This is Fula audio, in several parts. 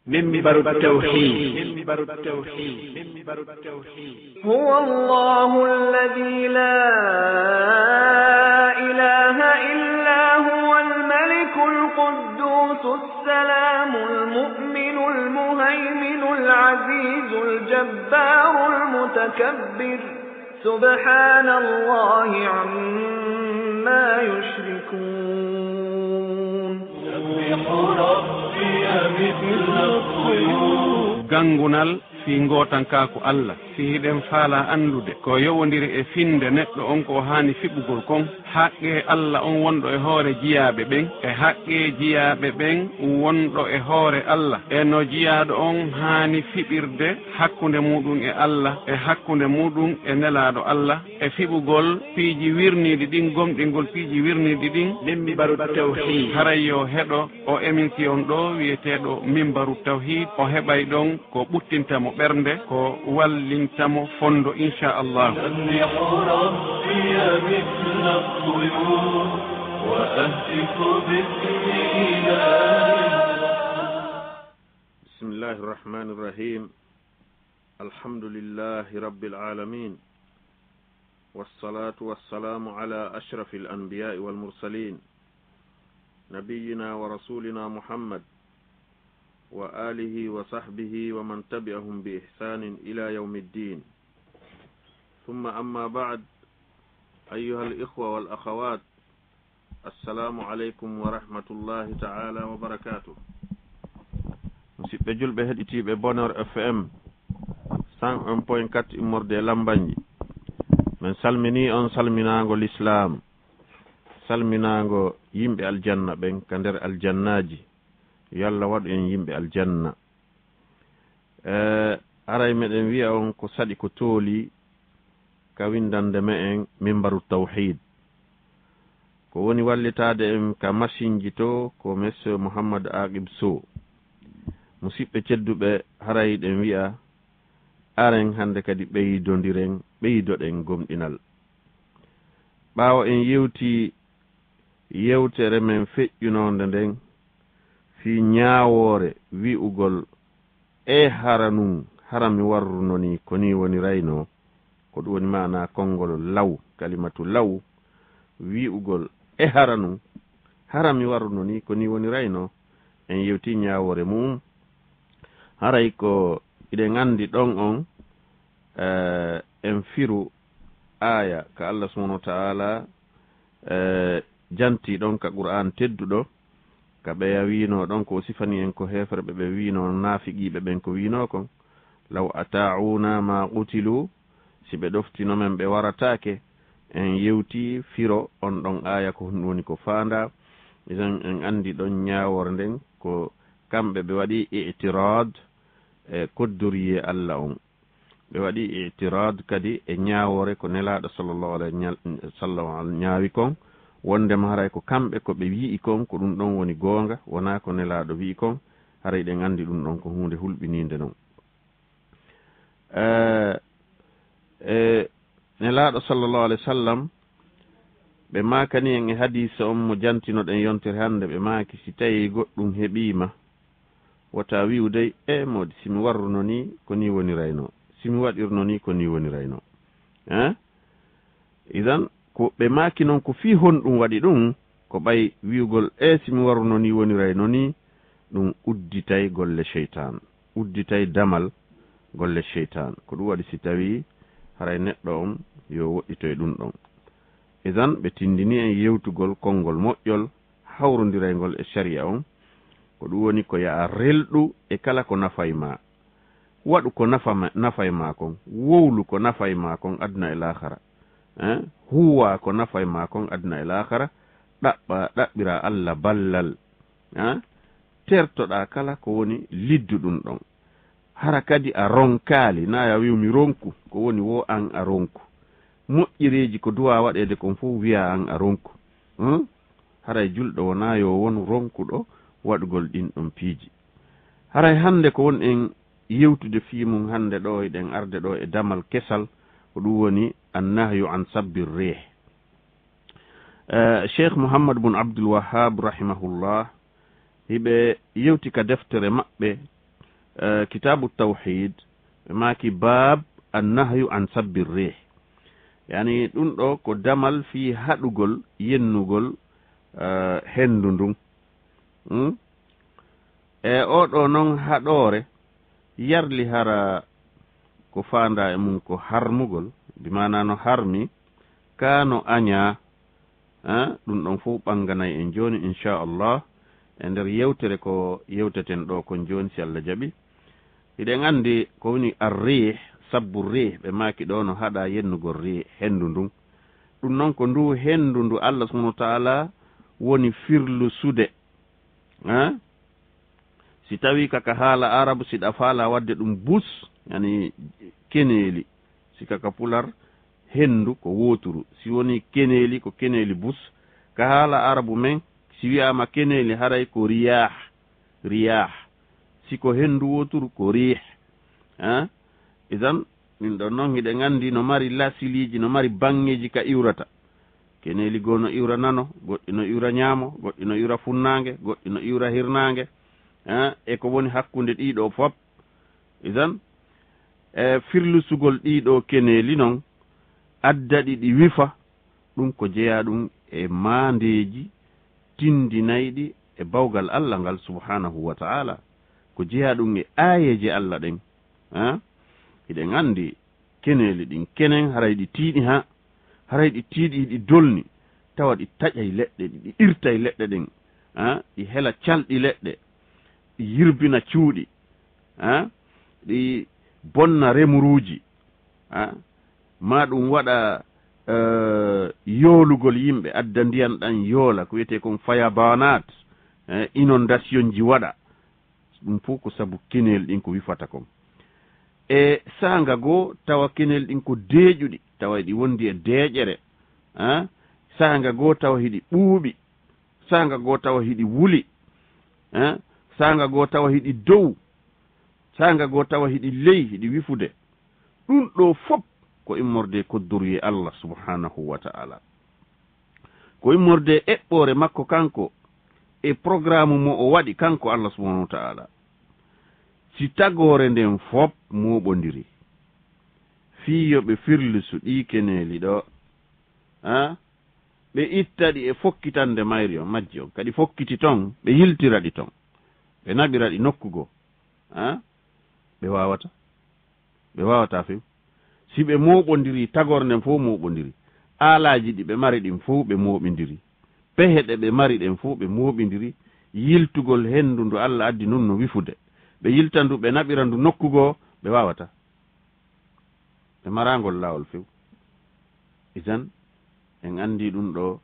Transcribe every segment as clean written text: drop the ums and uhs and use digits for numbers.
منبر التوحيد. هو الله الذي لا إله إلا هو الملك القدوس السلام المؤمن المهيمن العزيز الجبار المتكبر سبحان الله عما يشركون. سبح ربي مثل الطيور. gangunal fi ngotankako Allah fi hiɗen faala andude ko yowodiri e finde neɗɗo on ko hani fiɓugol kon haqqe Allah on wonɗo e hoore jiyaɓe ɓen e haqqe jiyaɓe ɓen wonɗo e hoore Allah e no jiyaɗo on hani fiɓirde hakkude muɗum e Allah e hakkude muɗum e nelaɗo Allah e fiɓugol piiji wirniɗi ɗin gomɗingol piiji wirniɗi ɗin mimbaru tawhid. haray yo heɗo o émission ɗo wiyeteɗo mimbaru tawhid o heɓay ɗon ko ɓuttintamo ɓernde ko wallintamo fondo inchallah. bismillahi irrahmani irrahim alhamdulillahi rabbil alamin wassalatu wassalamu ala ashrafi al-anbiya'i wal mursalin nabiyina wa rasulina muhammad wa alihi wa sahbihi wa man tabi'ahum bi ihsanin ila yawmiddin. Thumma amma ba'd, ayyuha al-ikhwa wal akhawat, assalamu alaykum wa rahmatullahi ta'ala wa barakatuh. Musidɓe julɓe heɗitiɓe Bonheur FM 101.4 immorde Lambanji, men salmini on salminago l'islam, salminago yimɓe aljanna ɓen ka nder aljannaji. Yalla waɗu en yimɓe aljanna. Aray meɗen wi'a on ko saɗi ko tooli ka windande me en mimbaru tawhid. Ko woni wallitade en ka machine ji to ko monsieur Mouhammad Aqib Sow. Musidɓe cedduɓe haray ɗen wi'a aren hande kadi ɓeydoɗen gomɗinal. Ɓaawo en yewti yewtere men feƴƴunonde nden fi ñaawore wi'ugol e haranum harami warruno ni ko ni woni rayno ko ɗum woni mana konngol law kalimatu law wi'ugol e haranum harami warruno ni ko ni woni rayno en yewti ñaawore mum haray ko iɗen andi ɗon on en firu aya ka Allah subhanahu wa ta'ala janti ɗon ka Qur'an tedduɗo ka ɓeya wino ɗon ko sifani en ko hefreɓe ɓe wino naafiqiɓe ɓen ko wino kon law ata'una ma qutilu si ɓe ɗoftinomen ɓe waratake. En yewti firo on ɗon aya ko ɗum woni ko fanda isen en andi ɗon ñawore nden ko kamɓe ɓe waɗi i'tirad e koddoriye Allah on ɓe waɗi i'tirad kadi e ñawore ko nelaɗo sallallahu alayhi wa sallam ñaawi kon wondema haray ko kamɓe ko ɓe wi'i kon ko ɗum ɗon woni goonga wona ko nelaɗo wi'i kon haray ɗen andi ɗum ɗon ko hunde hulɓininde noon. Nelaɗo sallallahu alayhi wa sallam ɓe makani en e hadisa on mo jantinoɗen yontere hande ɓe maki si tawi goɗɗum heɓima wota wiwdey modi simi warruno ni ko ni woni rayno simi waɗirno ni ko ni woni rayno idan ko ɓe maki noon ko fi honɗum waɗi ɗum ko ɓay wiwgol simi warruno ni woni rayno ni ɗum udditay golle cheytan udditay damal golle cheytan ko ɗum waɗi si tawi haray neɗɗo on yo woɗɗitoy ɗum ɗon. Idan ɓe tindini en yewtugol konngol moƴƴol hawrodiraygol e sharia on ko ɗum woni ko yaa relɗu e kala ko nafay ma waɗu ko nafay ma kon wowlu ko nafay ma kon aduna e lahara huwa ko nafay ma kon aduna e lahara ɗaɓɓira Allah ballal tertoɗa kala ko woni liddu ɗum ɗon hara kadi a ronkali na ya wiwmi ronku ko woni wo an a ronku moƴƴireji ko duwa waɗede kon fof wiya an a ronku haray julɗo wona yo won ronkuɗo waɗugol ɗin ɗon piiji. Haray hande ko won en yewtude fiimum hande ɗo eɗen arde ɗo e damal kesal ko ɗum woni annahyu an sabbir rih. cheikh mouhammad bun abdoul wahab rahimahullah hiɓe yewti ka deftere maɓɓe kitabu tawhid ɓe maki bab annahyu an sabbi rih yani ɗum ɗo ko damal fi haɗugol yennugol hendu ndun e oɗo noon haɗore yarli hara ko fanda e mum ko harmugol bimana no harmi kano aña ɗum ɗon fof ɓanganayi en joni inchallah e nder yewtere ko yewteten ɗo kon joni si Allah jaɓi hiɗen andi ko woni arrih sabbu rih ɓe maki ɗo no haɗa yennugol rih hendu ndun ɗum noon ko ndu hendu ndu Allah subhanahu wa ta'ala woni firlu sude si tawi kaka haala arabu siɗa faala wadde ɗum bus yani keneeli si kaka pular hendu ko woturu si woni keneeli ko keneeli bus ka haala arabu men si wiyama keneeli haray ko riyah si ko hendu woturu ko rih idan min ɗon noon hiɗen andi no mari lasiliji no mari bangeji ka iwrata keneeli goo no iwra nano goɗɗi no iwra ñaamo goɗɗi no iwra funnange goɗɗi no iwra hirnange e ko woni hakkunde ɗiɗo fop idan firlusugol ɗiɗo keneeli noon addaɗi ɗi wifa ɗum ko jeeya ɗum e mandeji tindinayɗi e bawgal Allah ngal subhanahu wa ta'ala ko jeeya ɗum e ayeje Allah ɗen hiɗen andi keneeli ɗin kenen haray ɗi tiiɗi haray ɗi tiiɗi ɗi dolni tawa ɗi taƴay leɗɗe ɗi irtay leɗɗe ɗen ɗi hela calɗi leɗɗe ɗi yirbina cuuɗi ɗi bonna remuruji ma ɗum waɗa yoolugol yimɓe adda ndiyan ɗan yoola ko wiyete kon fayabanat inondation ji waɗa ɗum fof ko sabu kenel ɗin ko wifata kon e sanga goo tawa kenel ɗin ko deeƴuɗi tawa ɗi wondi e deeƴere sanga goo tawa hiɗi ɓuuɓi sanga goo tawa hiɗi wuli sanga goo tawa hiɗi dow sanga goo tawa hiɗi ley hiɗi wifude ɗum ɗo fop ko immorde koddoriye Allah subhanahu wa ta'ala ko immorde eɓɓore makko kanko e programme mo o waɗi kanko Allah subhanahu wa ta'ala si tagore nden fop moɓodiri fiyoɓe firlisu ɗi keneeli ɗo ɓe ittaɗi e fokkitande mayri on majji on kadi fokkiti ton ɓe yiltira ɗi ton ɓe naɓira ɗi nokkugo ɓe wawata few si ɓe moɓodiri tagore nden fof moɓodiri aalaji ɗi ɓe mari ɗin fof ɓe moɓidiri pehe ɗe ɓe mari ɗen fof ɓe moɓidiri yiltugol hendu ndu Allah addi nun no wifude ɓe yilta ndu ɓe naɓira ndu nokkugo ɓe wawata ɓe marangol lawol few isan en andi ɗum ɗo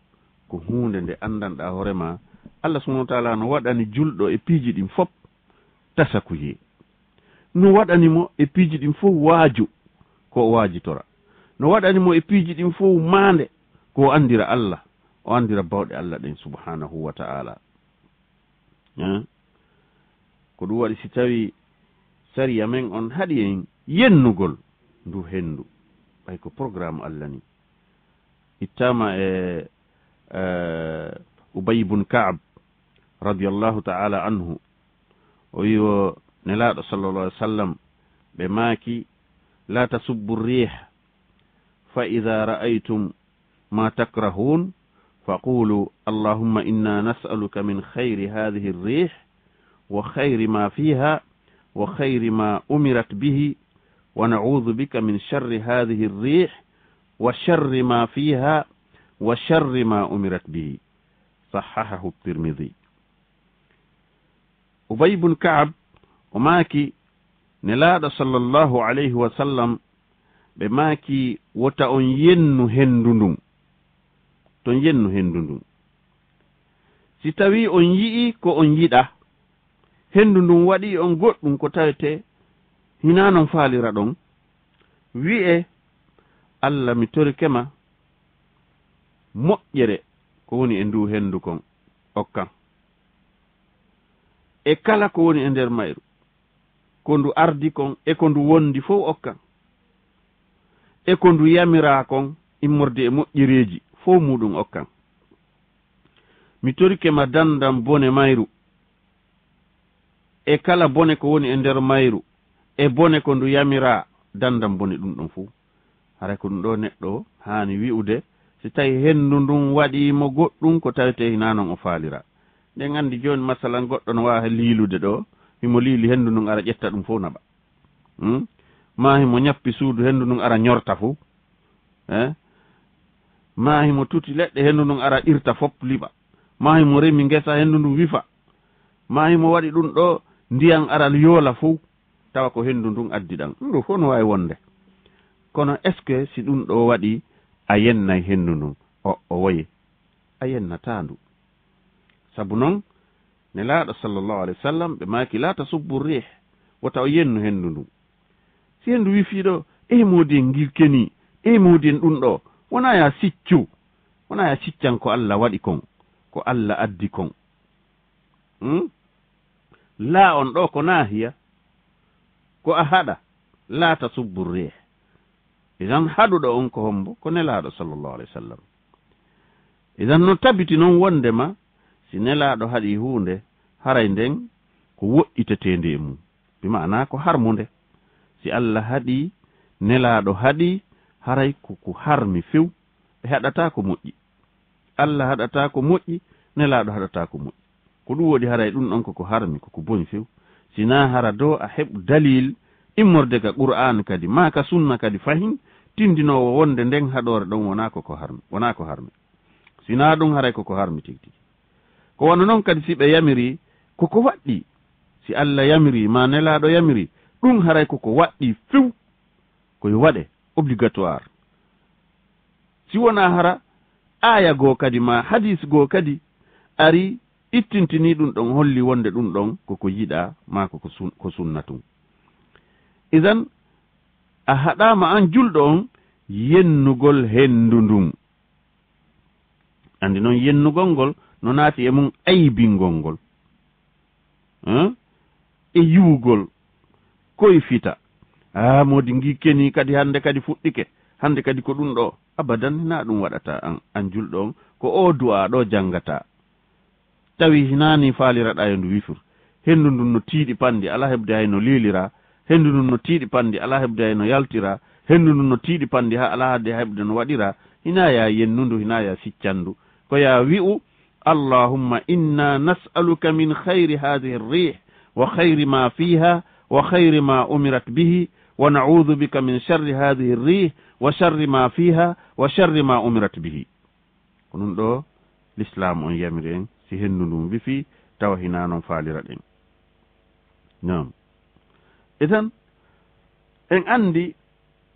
ko hunde nde andanɗa hoorema Allah subhanahu wa ta'ala no waɗani julɗo e piiji ɗin fop tasakuye no waɗanimo e piiji ɗin fof waaju ko o waajitora no waɗanimo e piiji ɗin fof maande ko o andira Allah o andira bawɗe Allah ɗen subhanahu wa ta'ala ko ɗum waɗi si tawi sariya men on haɗi en yennugol ndu hendu ɓay ko programme Allah ni ittama e Ubay ibn Ka'b radiyallahu ta'ala anhu o wiwo nelaɗo sallallahu alaihi wasallam ɓe maaki la tasubbu rih fa idha ra'aytum ma takrahun faqulu allahumma inna nas'aluka min khayri hadhihi ar-rih wa khayri ma fiha wa khayri ma umirat bihi wa na'udhu bika min sharri hadhihi ar-rih wa sharri ma fiha wa sharri ma umirat bihi sahahahu at-Tirmidhi. Ubay ibn Ka'b o maaki nelaɗo sallallahu alayhi wa sallam ɓe maaki wota on yennu hendu ndun ton yennu hendu ndun si tawi on yi'i ko on yiɗa hendu ndun waɗi on goɗɗum ko tawete hina non faalira ɗon wi'e Allah mi torikema moƴƴere ko woni e ndu hendu kon okkan e kala ko woni e nder mayru ko ndu ardi kon e ko ndu wondi fof okkan e ko ndu yamira kon immorde e moƴƴereji fof muɗum okkan mi torike ma dandam bone mayru e kala bone ko woni e nder mayru e bone ko ndu yamira dandam bone ɗum ɗon fuu hara ko ɗum ɗo neɗɗo haani wi'ude si tawi henndu ndun waɗimo goɗɗum ko tawete hina noon o faalira nden andi joni masalan goɗɗo no wawa liilude ɗo himo liili henndu ndun ara ƴetta ɗum fof naɓa ma himo ñappi suudu henndu ndun ara ñorta fuu ma himo tuti leɗɗe henndu ndun ara irta fop liɓa ma himo remi ngesa henndu ndun wifa ma himo waɗi ɗum ɗo ndiyan aral yoola fuu tawa ko henndu ndun addi ɗan ɗum ɗo fof no wawi wonde kono est ce que si ɗum ɗo waɗi a yennay henndu ndun o woyi a yennata ndu sabu noon ne laaɗo sallllahu alayhi wa sallam ɓe maaki la tasubbu rih wota o yennu henndu ndun si henndu wifiiɗo modi en ngilkeni modi en ɗum ɗo wona ya siccu wona ya siccan ko Allah waɗi kon ko Allah addi kon la on ɗo ko naahiya ko a haɗa la tasubbu rih idan haɗuɗo on ko hombo ko nelaaɗo sallllahu alayhi wa sallam idan no tabiti noon wondema si nelaaɗo haɗi huunde haray nden ko woɗɗitetende e mum bimana ko harmunde si Allah haɗi nelaaɗo haɗi haray koko harmi few ɓe haɗata ko moƴƴi Allah haɗata ko moƴƴi nelaaɗo haɗata ko moƴƴi ko ɗum woɗi haray ɗum ɗon koko harmi koko boni few sina hara dow a heɓ dalil immorde ka qur'an kadi ma ka sunna kadi fahin tindinowo wonde nden haɗore ɗon wona ko harmi sina ɗum haray koko harmi tigi tigi ko wona noon kadi si ɓe yamiri koko waɗɗi si Allah yamiri ma nelaaɗo yamiri ɗum haray koko waɗɗi few koye waɗe obligatoire si wona hara aya goo kadi ma hadis goo kadi ari ittintini ɗum ɗon holli wonde ɗum ɗon koko yiɗa ma ko sunna tum idan a haɗama an julɗo on yennugol henndu ndun andi noon yennugol ngol no naati e mum aybingol ngol e yiwugol koye fita modi ngikkeni kadi hande kadi fuɗɗike hande kadi ko ɗum ɗo abadan hina ɗum waɗata an julɗo on ko o du'a ɗo janngata tawi hinani faaliraɗa e ndu wifur henndu ndun no tiiɗi pandi ala heɓde hay no liilira henndu ndun no tiiɗi pandi ala heɓde hay no yaltira henndu ndun no tiiɗi pandi ha ala hade heɓde no waɗira hina ya yennundu hina ya siccandu ko ya wi'u allahumma inna nas'aluka min khayri hadhihi ar-rih wa khayri ma fiha wa khayri ma umirat bihi wa na'udhu bika min sharri hadhihi ar-rih wa sharri ma fiha wa sharri ma umirat bihi ko ɗum ɗo l'islam on yamiri en si henndu ndum wifi tawa hina noon faalira ɗen nam idan en andi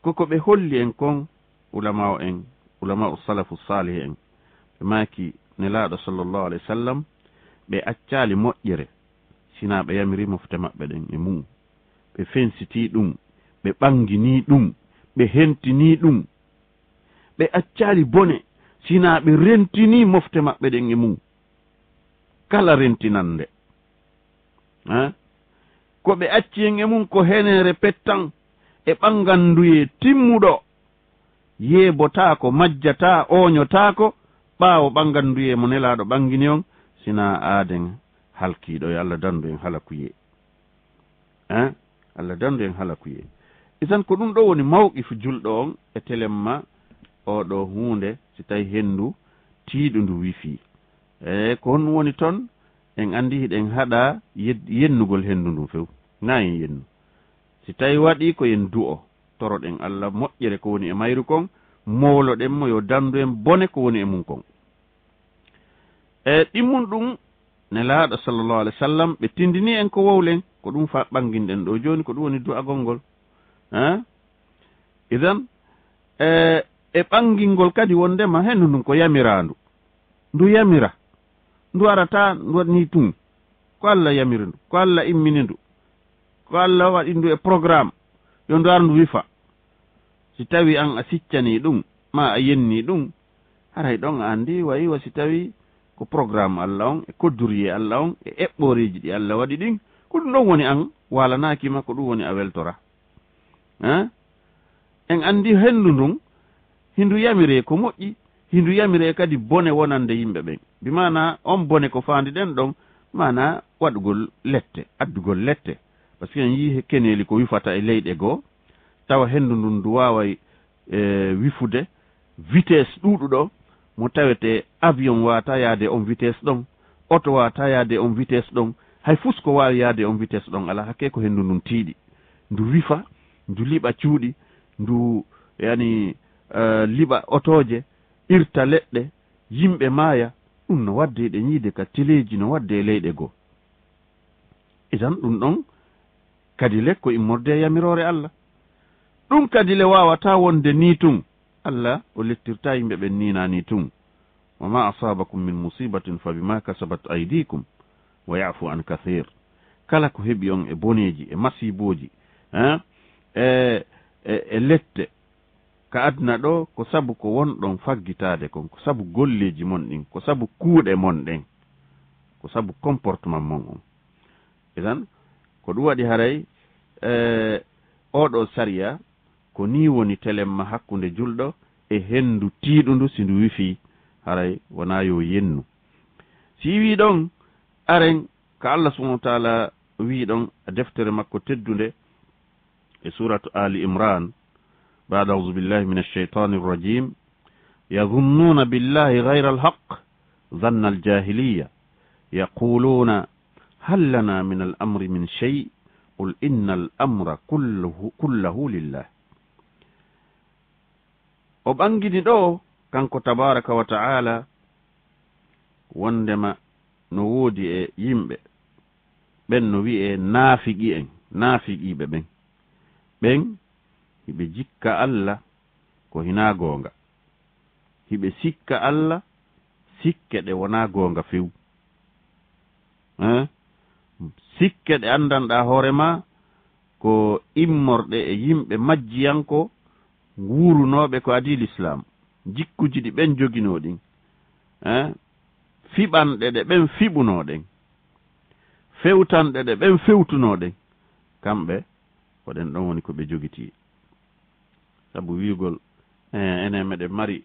koko ɓe holli en kon ulama o salafu salih en ɓe maaki nelaaɗo sallllahu alayhi wa sallam ɓe accali moƴƴere sina ɓe yamiri mofte maɓɓe ɗen e mum ɓe fensiti ɗum ɓe ɓangini ɗum ɓe hentini ɗum ɓe accali bone sina ɓe rentini mofte maɓɓe ɗen e mum kala rentinande ko ɓe acci en e mum ko henere pettan e ɓanganduye timmuɗo yeebotako majjata oñotako ɓaawo ɓanganduye mo nelaaɗo ɓangini on sina aaden halkiiɗo yo Allah dandu en halakuye Allah dandu en halakuye isan ko ɗum ɗo woni mawqifu julɗo on e telemma oɗo hunde si tawi henndu tiiɗu ndu wifi ko hon woni toon en andi hiɗen haɗa yennugol henndu ndun few na en yennu si tawi waɗi ko yen du'o toroɗen Allah moƴƴere ko woni e mayru kon mowloɗen mo yo dandu en bone ko woni e mum kon ɗimmun ɗum nelaaɗo sallllahu alayhi wa sallam ɓe tindini en ko wowlen ko ɗum fa ɓanginɗen ɗo joni ko ɗum woni du'agol ngol idan e ɓangingol kadi wondema hendu ndun ko yamirandu ndu yamira ndu arata ndu waɗni tun ko Allah yamiri ndu ko Allah immini ndu ko Allah waɗi ndu e programme yo ndu ar ndu wifa si tawi an a siccani ɗum ma a yenni ɗum haray ɗon a andi wayiwa si tawi ko programme Allah on e kodduriye Allah on e eɓɓoreji ɗi Allah waɗi ɗin ko ɗum ɗon woni an walanakima ko ɗum woni a weltora en andi hendu ndun hindu yamire ko moƴƴi hindu yamire kadi bone wonande yimɓe ɓen bi mana on bone ko faandi den ɗon mana waɗugol lette addugol lette par ce que en yii keneli ko wifata e leyɗe goo tawa henndu ndun ndu waaway wifude vitesse ɗuuɗuɗo mo tawete avion wata yaade on vitesse ɗon auto wata yaade on vitesse ɗon hay fus ko waawi yaade on vitesse ɗon ala hakke ko henndu ndun tiiɗi ndu wifa ndu liɓa cuuɗi ndu yani liɓa otoje irta leɗɗe yimɓe maaya ɗum no wadde ɗe ñiide ka teleji no wadde e leyɗe goo itan ɗum ɗon kadi le ko immorde yamirore Allah ɗum kadi le wawata wonde ni tun Allah o lettirta yimɓe ɓen nina ni tun wa ma asabakum min musibatin fa bima kasabat aydikum wa yafu an kathir kala ko heɓi on e boneji e masiboji e lette ka adna ɗo ko sabu ko wonɗon faggitade kon ko sabu golleji mon ɗin ko sabu kuuɗe mon ɗen ko sabu comportement mon on etan ko ɗum waɗi haray oɗo sariya ko ni woni telemma hakkunde julɗo e hendu tiiɗundu si ndu wifi haray wona yo yennu si wi ɗon aren ko Allah subhanahu wa taala wi ɗon deftere makko teddunde e suratu ali imran بعد أعوذ بالله من الشيطان الرجيم يظنون بالله غير الحق ظن الجاهلية يقولون هل لنا من الأمر من شيء قل إن الأمر كله لله وبأنجد دو كانكو تبارك وتعالى وندما نودي يمبي بن نوي نافقي بن hiɓe jikka Allah ko hina goonga hiɓe sikka Allah sikke ɗe wona goonga few sikke ɗe andanɗa hoorema ko immorɗe e yimɓe majjiyanko nguurunoɓe ko adi l'islam jikkuji ɗi ɓen joginoɗin fiɓanɗe ɗe ɓen fiɓunoɗen fewtanɗe ɗe ɓen fewtunoɗen kamɓe koɗen ɗon woni ko ɓe jogiti sabu wiigol enen meɗen mari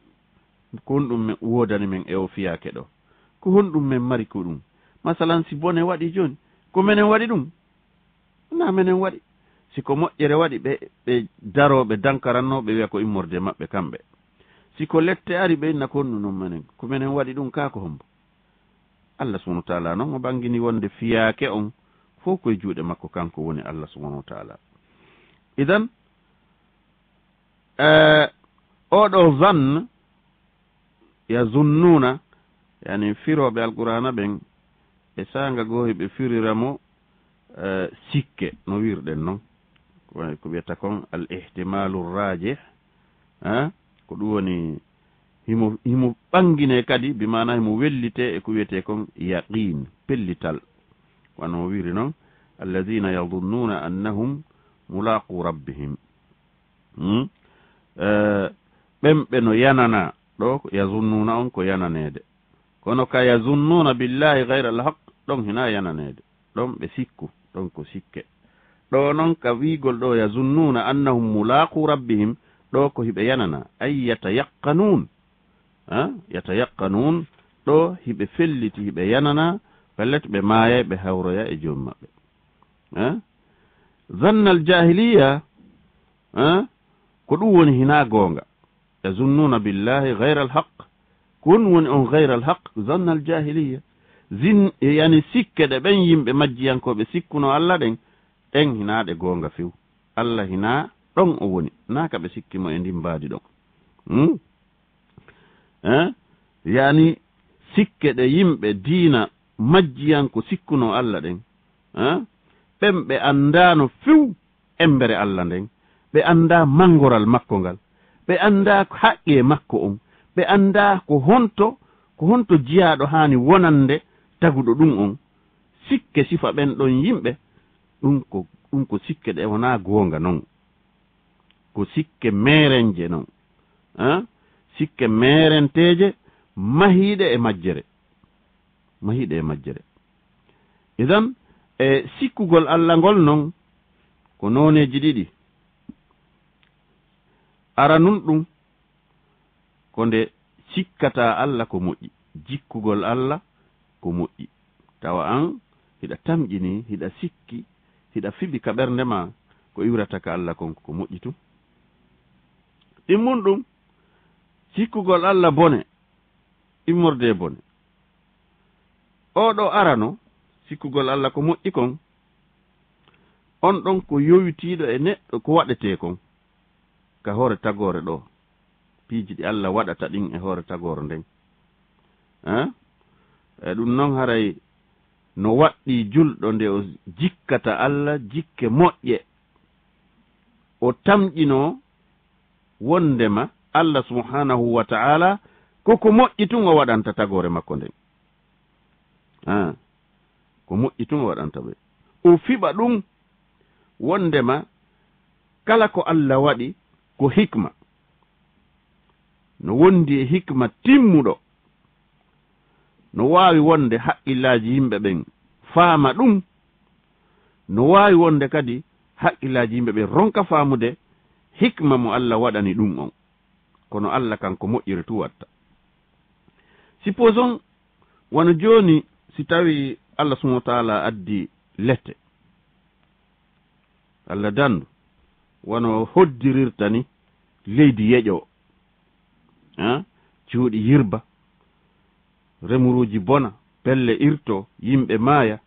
ko honɗum men wodani men e o fiyake ɗo ko honɗum men mari ko ɗum masalan si bone waɗi joni ko menen waɗi ɗum na menen waɗi siko moƴƴere waɗi ɓe daroɓe dankarannoɓe wiya ko immorde maɓɓe kamɓe siko lette ari ɓe inna ko honɗum noon menen ko menen waɗi ɗum ka ko hombo Allah subhanahu wa taala noon o ɓangini wonde fiyake on fof koye juuɗe makko kanko woni Allah subhanahu wa taala idan oɗo zann yazunnuna yani firoɓe alqur'ana ɓen e sanga goo ɓe firiramo sikke no wirɗen noon ko wiyata kon al ihtimalu rajih ko ɗum woni himo ɓangine kadi bimana himo wellite e ko wiyete kon yaqin pellital wano wiri noon alladina yadunnuna annahum mulaqu rabbihim ɓemɓe no yanana ɗo yazunnuna on ko yananede kono ka yazunnuna billahi gayra alhaq ɗon hina yananede ɗon ɓe sikku ɗon ko sikke ɗo noon ka wiigol ɗo yazunnuna annahum mulaqu rabbihim ɗo ko hiɓe yanana ay yatayaqqanun yatayaqqanun ɗo hiɓe felliti hiɓe yanana pellet ɓe maaya ɓe hawroya e joom maɓɓe zanna aljahiliya ko ɗum woni hina goonga yazunnuna billahi gayra alhaq ko ɗum woni on gayra alhaq zanna aljahiliya yani sikke ɗe ɓen yimɓe majjiyankoɓe sikkuno Allah ɗen hinaɗe goonga few Allah hina ɗon o woni naka ɓe sikkimo e ndin mbaadi ɗon yani sikke ɗe yimɓe diina majjiyanko sikkuno Allah ɗen ɓen ɓe andano few embere Allah nden ɓe anda mangoral makko ngal ɓe anda haqqe makko on ɓe anda ko honto jiyaɗo hani wonande taguɗo ɗum on sikke sifa ɓen ɗon yimɓe ɗum ko sikke ɗe wona goonga noon ko sikke merenje noon sikke merenteje mahiɗe e majjere idan e sikkugol Allah ngol noon ko noneji ɗiɗi ara nun ɗum ko nde sikkata Allah ko moƴƴi jikkugol Allah ko moƴƴi tawa an hiɗa tamƴini hiɗa sikki hiɗa fiɓi ka ɓernde ma ko iwrata ka Allah kon ko moƴƴi tum ɗimmum ɗum sikkugol Allah bone immorde bone oɗo arano sikkugol Allah ko moƴƴi kon on ɗon ko yowitiɗo e neɗɗo ko waɗete kon ka hoore tagore ɗo piiji ɗi Allah waɗata ɗin e hoore tagore nden e ɗum noon haray no waɗɗi julɗo nde o jikkata Allah jikke moƴƴe o tamƴino wondema Allah subhanahu wa ta'ala koko moƴƴi tun o waɗanta tagore makko nden ko moƴƴi tun o waɗanta ɓe o fiɓa ɗum wondema kala ko Allah waɗi ko hikma no wondi e hikma timmuɗo no waawi wonde haqqillaji yimɓe ɓen faama ɗum no waawi wonde kadi haqqillaji yimɓe ɓen ronka faamude hikma mo Allah waɗani ɗum on kono Allah kanko moƴƴiri tu watta supposons wono joni si tawi Allah subhanahu wa ta'ala addi lette Allah dandu wono hoddirirta ni leydi yeƴo cuuɗi yirba remuruji bona pelle irto yimɓe maaya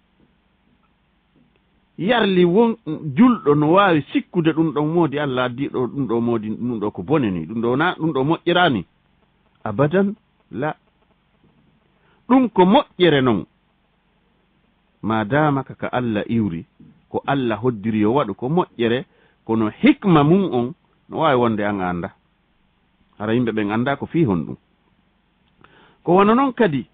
yarli won julɗo no waawi sikkude ɗum ɗon moodi Allah addiɗo ɗum ɗo moodi ɗum ɗo ko bone ni ɗum ɗo na ɗum ɗo moƴƴirani abadan la ɗum ko moƴƴere non madama kaka Allah iwri ko Allah hoddiri yo waɗu ko moƴƴere kono hikma mum on no waawi wonde an anda hara yimɓe ɓen anda ko fi hon ɗum ko wona noon kadi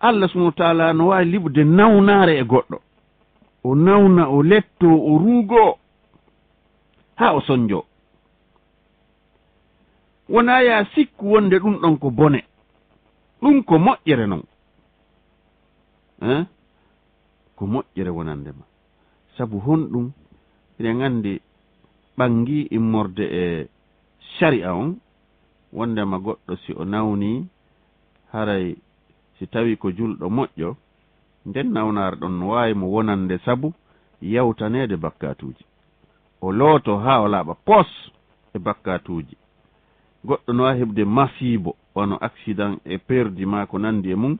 Allah subhanahu wa ta'ala no waawi liɓude nawnare e goɗɗo o nawna o letto o ruugo ha o soñjo wona ya sikku wonde ɗum ɗon ko bone ɗum ko moƴƴere non ko moƴƴere wonandema sabu honɗum eɗen andi ɓangi immorde e sharia on wondema goɗɗo si o nawni haray si tawi ko julɗo moƴƴo nden nawnare ɗon no waawi mo wonande sabu yawtanede bakkatuji o looto ha o laaɓa pos e bakkatuji goɗɗo no waawi heɓde masibo wono accident e perdi ma ko nandi e mum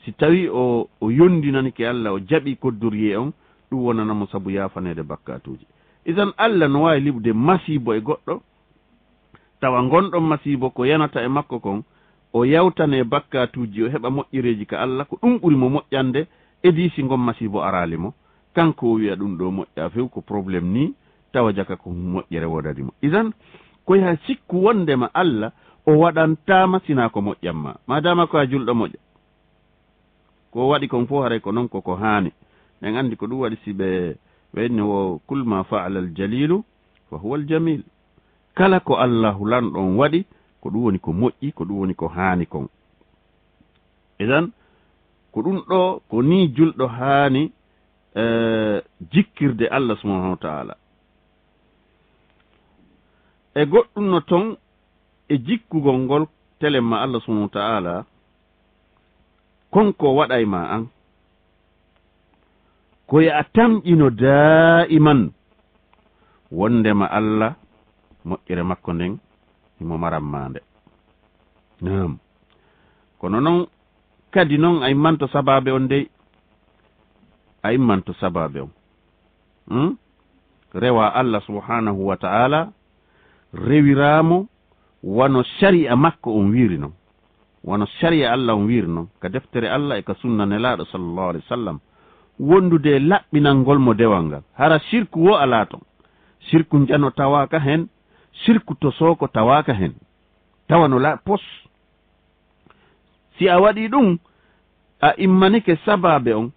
si tawi o yondinanike Allah o jaɓi koddoriye on ɗum wonanamo sabu yafanede bakkatuji isan Allah no waawi liɓde masibo e goɗɗo tawa gonɗon masibo ko yanata e makko kon o yawtane bakkatuji o heɓa moƴƴireji ka Allah ko ɗum ɓuri mo moƴƴande edi si gon masibo arali mo kanko o wiya ɗum ɗo moƴƴa few ko probléme ni tawa jaka ko moƴƴere wodani mo isan koye ha sikku wondema Allah o waɗantama sina ko moƴƴanma madama ko a julɗo moƴƴa ko waɗi kon fof haray ko noon koko haani en andi ko ɗum waɗi si ɓe ɓenni wo kul ma fa'ala al jalilu fa huwa al jamil kala ko Allahu lanɗon waɗi ko ɗum woni ko moƴƴi ko ɗum woni ko haani kon idan ko ɗum ɗo ko ni julɗo haani jikkirde Allah subhanahu wa ta'ala e goɗɗum no ton e jikkugol ngol telemma Allah subhanahu wa ta'ala konko waɗay ma an ko ya tamƴino daiman wondema Allah moƴƴere makko nden imo marammande nam kono noon kadi noon a immanto sababe on dey a immanto sababe on rewa Allah subhanahu wa ta'ala rewiramo wano sharia makko on wiiri noon wano sharia Allah on wiiri noon ka deftere Allah e ka sunna nelaɗo sallallahu alaihi wasallam wondude laɓɓinalngol mo dewal ngal hara shirku wo ala ton shirku jano tawaka hen shirku to soko tawaka hen tawano la pos si a waɗi ɗum a immanike sababe on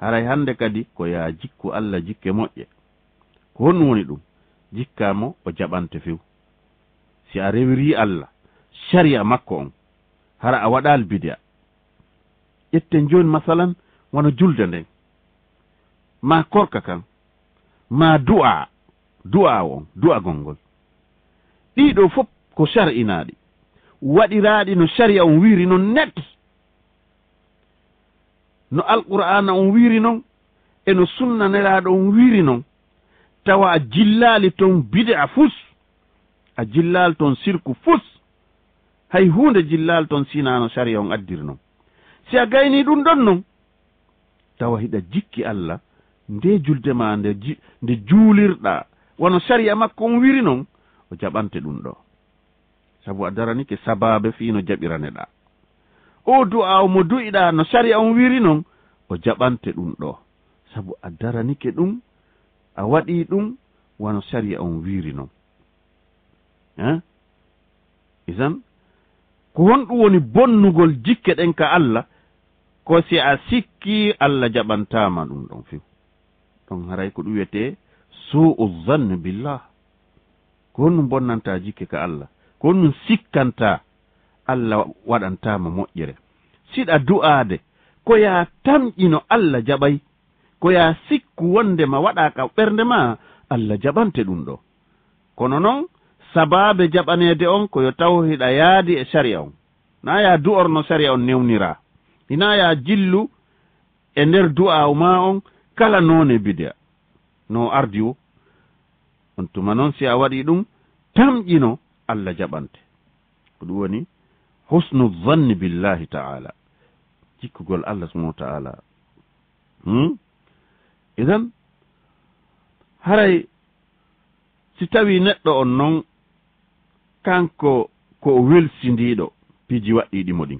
haray hande kadi ko ya jikku Allah jikke moƴƴe ko honɗum woni ɗum jikkamo o jaɓante few si a rewiri Allah sharia makko on hara a waɗal bidia ƴetten joni masalan wono julde nden ma korka kan ma du'a on du'a gongol ɗiɗo fof ko shar'inaɗi waɗiraɗi no sharia on wiiri non net no alqur'ana on wiri noon eno sunna nelaɗo on wiri noon tawa a jillali ton bid'a fus a jillal ton sirku fus hay hunde jillal ton sinano sharia on addiri noon si a gayni ɗum ɗon noon tawa hiɗa jikki Allah nde julde ma nde juulirɗa wono sharia makko on wiri noon o jaɓante ɗum ɗo sabu a daranike sababe fiino jaɓiraneɗa o du'a mo du'iɗa no sharia on wiri noon o jaɓante ɗum ɗo sabu a daranike ɗum a waɗi ɗum wono sharia on wiri noon isan ko honɗum woni bonnugol jikke ɗen ka Allah ko si a sikki Allah jaɓantama ɗum ɗon fiw ɗon haray ko ɗum wiyete su'u zanne billah ko honɗum bonnanta jikke ka Allah ko honɗum sikkanta Allah waɗantama moƴƴere siɗa du'ade ko ya tamƴino Allah jaɓay ko ya sikku wondema waɗa ka ɓernde ma Allah jaɓante ɗum ɗo kono noon sababe jaɓanede on koyo taw hiɗa yaadi e sharia on na ya du'orno sharia on newnira ina ya jillu e nder du'a ma on kala none bid'a no ardi o on tuma noon si a waɗi ɗum tamƴino Allah jaɓante ko ɗum woni husnu dhanni billahi ta'ala jikkugol Allah subhanahu wa ta'ala idan haray si tawi neɗɗo on noon kanko ko welsindiɗo piji waɗɗiɗimo ɗin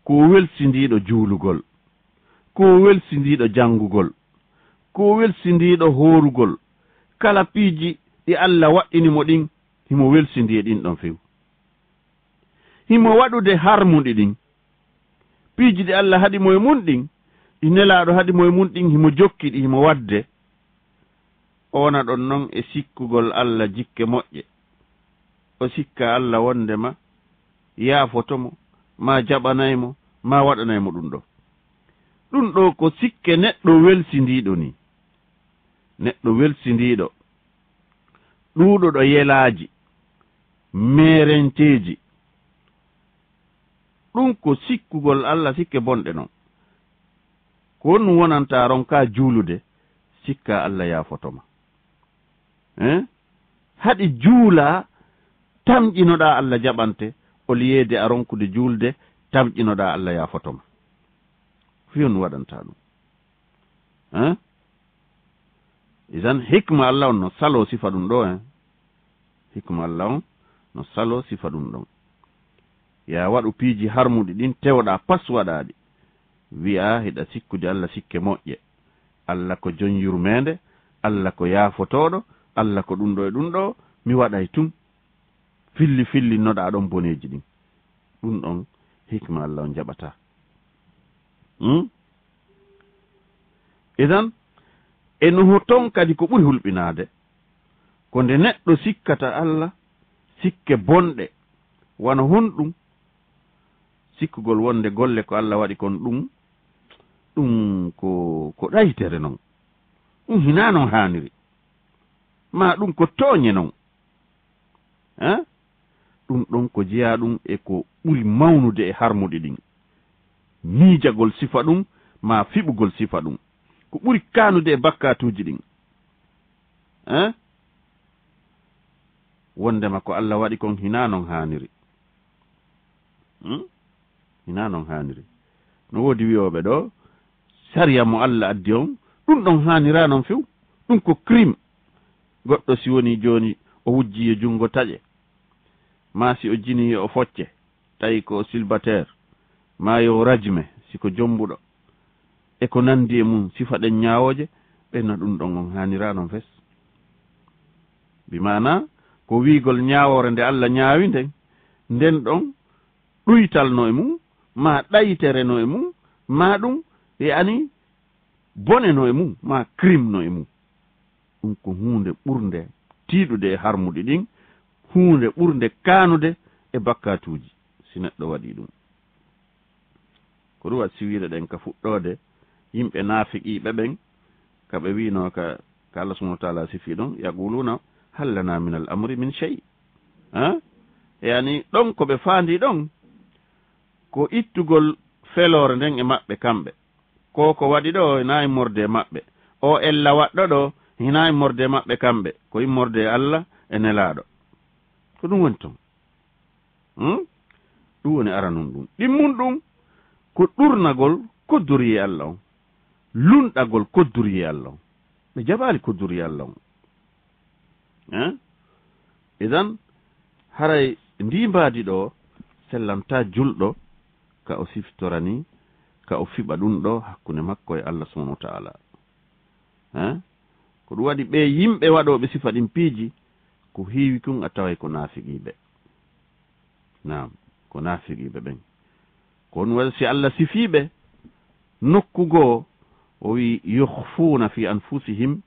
ko welsindiɗo juulugol ko welsindiɗo jangugol ko welsindiɗo horugol kala piiji ɗi Allah waɗɗinimo ɗin himo welsindi e ɗin ɗon few himo waɗude harmuɗi ɗin piiji ɗi Allah haɗimo e mun ɗin ɗi nelaɗo haɗimo e mun ɗin himo jokkiɗi himo wadde o wona ɗon noon e sikkugol Allah jikke moƴƴe o sikka Allah wondema yaafotomo ma jaɓanaymo ma waɗanaymo ɗum ɗo ɗum ɗo ko sikke neɗɗo welsindiɗo ni neɗɗo welsindiɗo ɗuɗo yelaji merenteji ɗum ko sikkugol Allah sikke bonɗe noon ko honɗum wonanta ronka juulude sikka Allah yaafotoma haɗi juula tamƴinoɗa Allah jaɓante o liyeede a ronkude juulde tamƴinoɗa Allah yaafotoma fiyon waɗanta ɗum isan hikma Allah on no salo sifa ɗum ɗo hikma Allah on no salo sifa ɗum ɗon ya waɗu piiji harmuɗi ɗin tewɗa pas waɗaɗi wi'a hiɗa sikkude Allah sikke moƴƴe Allah ko jon yurmede Allah ko yaafotoɗo Allah ko ɗum ɗo e ɗum ɗo mi waɗay tum filli noɗa ɗon boneji ɗin ɗum ɗon hikma Allah on jaɓata idan eno ton kadi ko ɓuri hulɓinade ko nde neɗɗo sikkata Allah sikke bonɗe wana honɗum sikkugol wonde golle ko Allah waɗi kon ɗum ko ɗaytere noon ɗum hina noon haniri ma ɗum ko tooñe noon ɗum ɗon ko jeeya ɗum e ko ɓuri mawnude e harmuɗi ɗin miijagol sifa ɗum ma fiɓugol sifa ɗum ko ɓuri kanude e bakkatuji ɗin wondema ko Allah waɗi kon hina noon haniri hina noon haniri no woodi wiyoɓe ɗo sariya mo Allah addi on ɗum ɗon hanira noon few ɗum ko crime goɗɗo si woni joni o wujji e jungo taƴe ma si o jini o focce tawi ko célibataire ma yo rajme siko jombuɗo e ko nandi e mum sifa ɗen ñawoje ɓenno ɗum ɗon on hanira noon fes bimana ko wiigol ñawore nde Allah ñaawi nden ɗon ɗuytalno e mum ma ɗayitereno e mum ma ɗum e ani boneno e mum ma crimno e mum ɗum ko hunde ɓurde tiiɗude e harmuɗi ɗin hunde ɓurde kanude e bakkatuji si neɗɗo waɗi ɗum ko ɗum waɗi siwiɗe ɗen ka fuɗɗode yimɓe naafiqiɓe ɓen kaɓe wino ka Allah subhanahu wa ta'ala sifi ɗon yaquluna hal lana min al amri min shay yani ɗon ko ɓe faandi ɗon ko ittugol felore nden e maɓɓe kamɓe ko waɗi ɗo hina immorde maɓɓe o ella waɗɗo ɗo hina immorde maɓɓe kamɓe ko immorde Allah e nelaɗo ko ɗum woni ton ɗum woni aranum ɗum ɗimmun ɗum ko ɗurnagol koddoriye Allah on lunɗagol koddoriye Allah on ɓe jaɓali koddoriye Allah on idan haray ndi mbaadi ɗo sellanta julɗo ka o siftorani ka o fiɓa ɗum ɗo hakkunde makko e Allah subhanahu wa ta'ala ko ɗum waɗi ɓe yimɓe waɗoɓe sifa ɗin piiji ko heewi kon a taway ko naafiqiɓe nam ko naafiqiɓe ɓen ko ɗum waɗi si Allah sifiɓe nokkugoo o wi yukhfuna fi anfusihim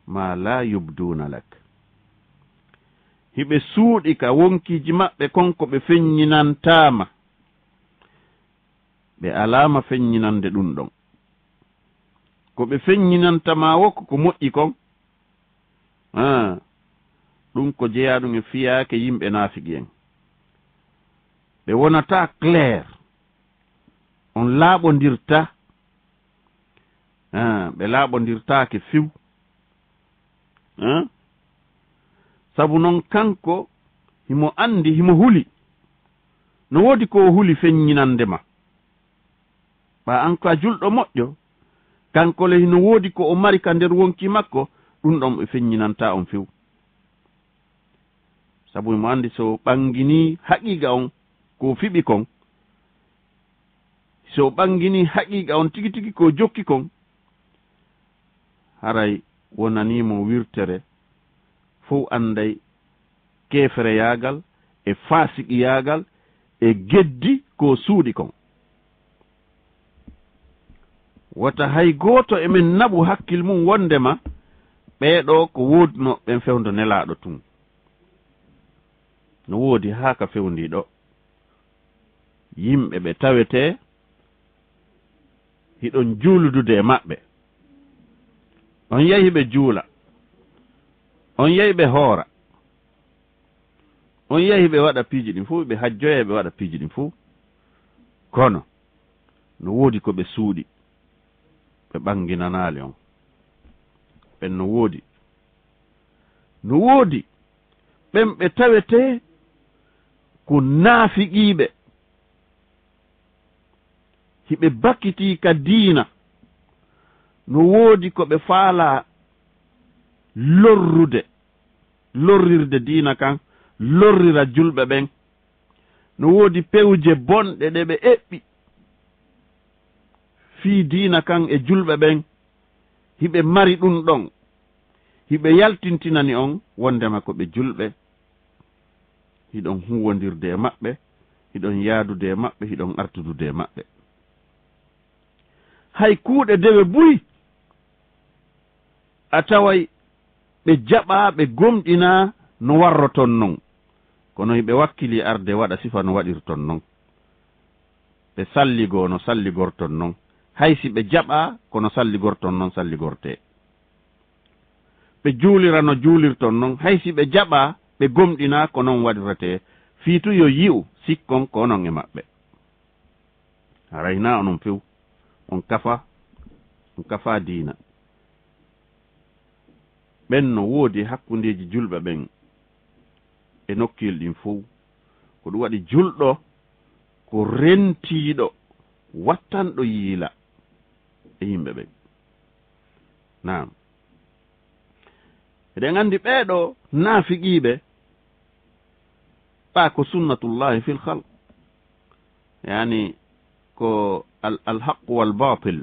ma la yubduna lak hiɓe suuɗi ka wonkiji maɓɓe konko ɓe feññinantama ɓe alama feññinande ɗum ɗon ko ɓe feññinantama wokko ko moƴƴi kon ɗum ko jeeya ɗum e fiyaake yimɓe naafiqi en ɓe wonata clair on laaɓodirta ɓe laaɓodirtaake fiw sabu noon kanko himo andi himo huli no woodi ko huli feññinande ma ɓa an ko a julɗo moƴƴo kanko le hino woodi ko o mari ka nder wonki makko ɗum ɗon ɓe feññinanta on few sabu himo andi so ɓangini haqiqa on ko fiɓi kon so ɓangini haqiqa on tigi tigi ko jokki kon haray wonanimo wirtere fof anday kefere yaagal e fasiki yaagal e geddi ko suuɗi kon wata hay gooto emen naɓu hakkil mum wondema ɓeeɗo ko woodno ɓen fewndo nelaaɗo tun no woodi haa ka fewndiɗo yimɓe ɓe tawete hiɗon juuludude e maɓɓe on yahi ɓe juula on yahi ɓe hoora on yahi ɓe waɗa piiji ɗin fuu ɓe hajjoya ɓe waɗa piiji ɗin fuu kono no woodi ko ɓe suuɗi ɓe ɓanginanaali on ɓen no woodi ɓen ɓe tawete ko naafiqiiɓe hiɓe bakkitii ka diina no woodi ko ɓe faala lorrirde diina kan lorrira julɓe ɓen no woodi pewje bonɗe ɗe ɓe eɓɓi fii diina kan e julɓe ɓen hiɓe mari ɗum ɗon hiɓe yaltintinani on wondema ko ɓe julɓe hiɗon huwondirde e maɓɓe hiɗon yaadude e maɓɓe hiɗon artudude e maɓɓe hay kuuɗe dewe buyi a taway ɓe jaɓa ɓe gomɗina no warroton non kono hiɓe wakkili arde waɗa sifa no waɗirton non ɓe salligo no salligorton non hay si ɓe jaɓa kono salligorton non salligorte ɓe juulira no juulirton non hay si ɓe jaɓa ɓe gomɗina ko non waɗirete fiitu yo yi'u sikkon ko onon e maɓɓe arayna onon few on kafa diina ɓen no woodi hakkundeji julɓe ɓen e nokkil ɗin fof ko ɗum waɗi julɗo ko rentiiɗo wattanɗo yiila e yimɓe ɓen naam eɗen anndi ɓeeɗo naafiqiiɓe ɓaa ko sunnatullahi fil halq yani ko alhaqu walbatil